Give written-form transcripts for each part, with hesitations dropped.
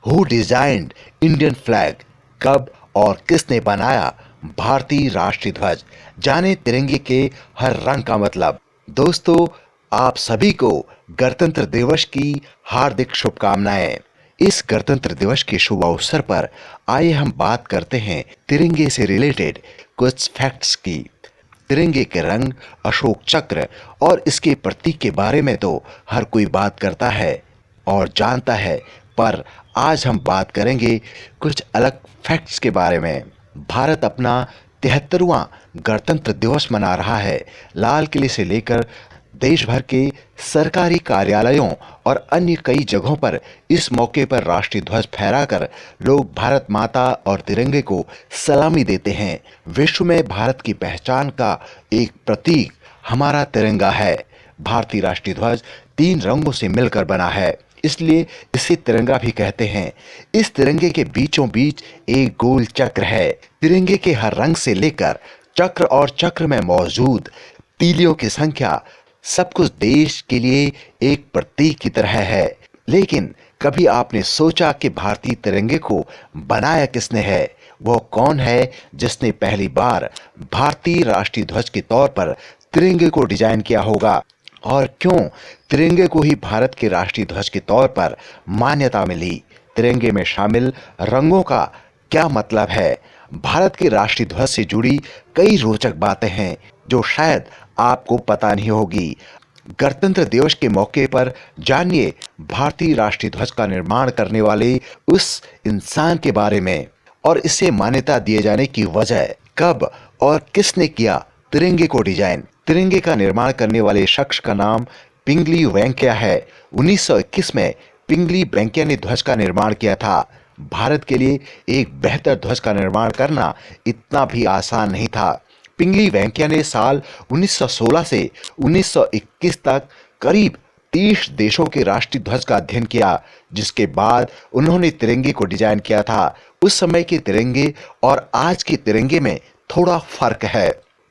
Who designed Indian flag? कब और किसने बनाया भारतीय राष्ट्रीय ध्वज? जाने तिरंगे के हर रंग का मतलब। दोस्तों, आप सभी को गणतंत्र दिवस की हार्दिक शुभकामनाएं। इस गणतंत्र दिवस के शुभ अवसर पर आइए हम बात करते हैं तिरंगे से रिलेटेड कुछ फैक्ट्स की। तिरंगे के रंग, अशोक चक्र और इसके प्रतीक के बारे में तो हर कोई बात करता है और जानता है, पर आज हम बात करेंगे कुछ अलग फैक्ट्स के बारे में। भारत अपना 73वां गणतंत्र दिवस मना रहा है। लाल किले से लेकर देश भर के सरकारी कार्यालयों और अन्य कई जगहों पर इस मौके पर राष्ट्रीय ध्वज फहराकर लोग भारत माता और तिरंगे को सलामी देते हैं। विश्व में भारत की पहचान का एक प्रतीक हमारा तिरंगा है। भारतीय राष्ट्रीय ध्वज 3 रंगों से मिलकर बना है, इसलिए इसे तिरंगा भी कहते हैं। इस तिरंगे के बीचों बीच एक गोल चक्र है। तिरंगे के हर रंग से लेकर चक्र और चक्र में मौजूद तीलियों की संख्या सब कुछ देश के लिए एक प्रतीक की तरह है। लेकिन कभी आपने सोचा कि भारतीय तिरंगे को बनाया किसने है? वो कौन है जिसने पहली बार भारतीय राष्ट्रीय ध्वज के तौर पर तिरंगे को डिजाइन किया होगा? और क्यों तिरंगे को ही भारत के राष्ट्रीय ध्वज के तौर पर मान्यता मिली? तिरंगे में शामिल रंगों का क्या मतलब है? भारत के राष्ट्रीय ध्वज से जुड़ी कई रोचक बातें हैं जो शायद आपको पता नहीं होगी। गणतंत्र दिवस के मौके पर जानिए भारतीय राष्ट्रीय ध्वज का निर्माण करने वाले उस इंसान के बारे में और इसे मान्यता दिए जाने की वजह। कब और किसने किया तिरंगे को डिजाइन? तिरंगे का निर्माण करने वाले शख्स का नाम पिंगली वेंकैया है। 1921 में पिंगली वेंकैया ने ध्वज का निर्माण किया था। भारत के लिए एक बेहतर ध्वज का निर्माण करना इतना भी आसान नहीं था। पिंगली वेंकैया ने साल 1916 से 1921 तक करीब 30 देशों के राष्ट्रीय ध्वज का अध्ययन किया, जिसके बाद उन्होंने तिरंगे को डिजाइन किया था। उस समय के तिरंगे और आज के तिरंगे में थोड़ा फर्क है।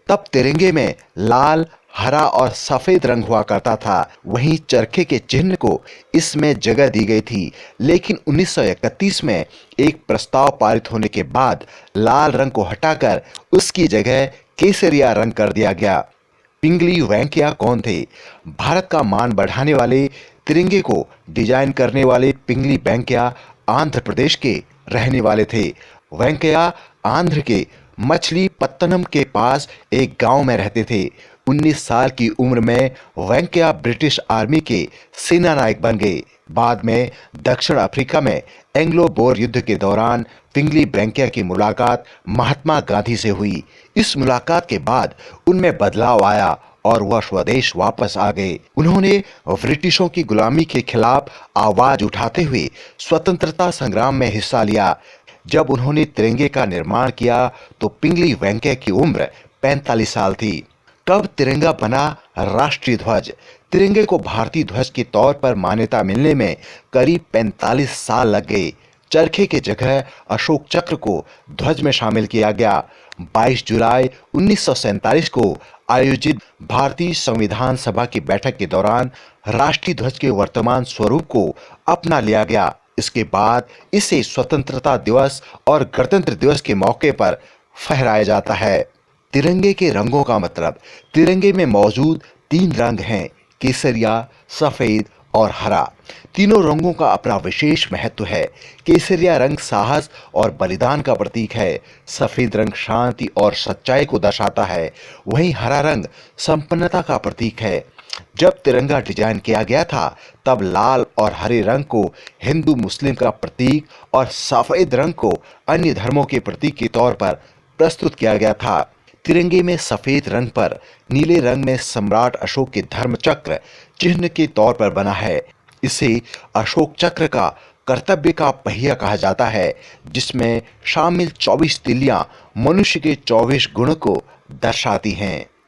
तब तिरंगे में लाल, हरा और सफेद रंग हुआ करता था, वहीं चरखे के चिन्ह को इसमें जगह दी गई थी। लेकिन 1931 में एक प्रस्ताव पारित होने के बाद लाल रंग को हटाकर उसकी जगह केसरिया रंग कर दिया गया। पिंगली वेंकैया कौन थे? भारत का मान बढ़ाने वाले तिरंगे को डिजाइन करने वाले पिंगली वेंकैया आंध्र प्रदेश के रहने वाले थे। वेंकैया आंध्र के मछलीपत्तनम के पास एक गांव में रहते थे। 19 साल की उम्र में वेंकैया ब्रिटिश आर्मी के सेना नायक बन गए। बाद में दक्षिण अफ्रीका में एंग्लो बोर युद्ध के दौरान पिंगली वेंकैया की मुलाकात महात्मा गांधी से हुई। इस मुलाकात के बाद उनमें बदलाव आया और वह स्वदेश वापस आ गए। उन्होंने ब्रिटिशों की गुलामी के खिलाफ आवाज उठाते हुए स्वतंत्रता संग्राम में हिस्सा लिया। जब उन्होंने तिरंगे का निर्माण किया तो पिंगली वेंकैया की उम्र 45 साल थी। कब तिरंगा बना राष्ट्रीय ध्वज? तिरंगे को भारतीय ध्वज के तौर पर मान्यता मिलने में करीब 45 साल लग गए। चरखे के जगह अशोक चक्र को ध्वज में शामिल किया गया। 22 जुलाई 1947 को आयोजित भारतीय संविधान सभा की बैठक के दौरान राष्ट्रीय ध्वज के वर्तमान स्वरूप को अपना लिया गया। इसके बाद इसे स्वतंत्रता दिवस और गणतंत्र दिवस के मौके पर फहराया जाता है। तिरंगे के रंगों का मतलब। तिरंगे में मौजूद 3 रंग हैं, केसरिया, सफेद और हरा। तीनों रंगों का अपना विशेष महत्व है। केसरिया रंग साहस और बलिदान का प्रतीक है। सफेद रंग शांति और सच्चाई को दर्शाता है। वहीं हरा रंग संपन्नता का प्रतीक है। जब तिरंगा डिजाइन किया गया था तब लाल और हरे रंग को हिंदू मुस्लिम का प्रतीक और सफेद रंग को अन्य धर्मों के प्रतीक के तौर पर प्रस्तुत किया गया था। तिरंगे में सफेद रंग पर नीले रंग में सम्राट अशोक के धर्म चक्र चिन्ह के तौर पर बना है। इसे अशोक चक्र का कर्तव्य का पहिया कहा जाता है, जिसमें शामिल 24 तिल्लियां मनुष्य के 24 गुणों को दर्शाती हैं।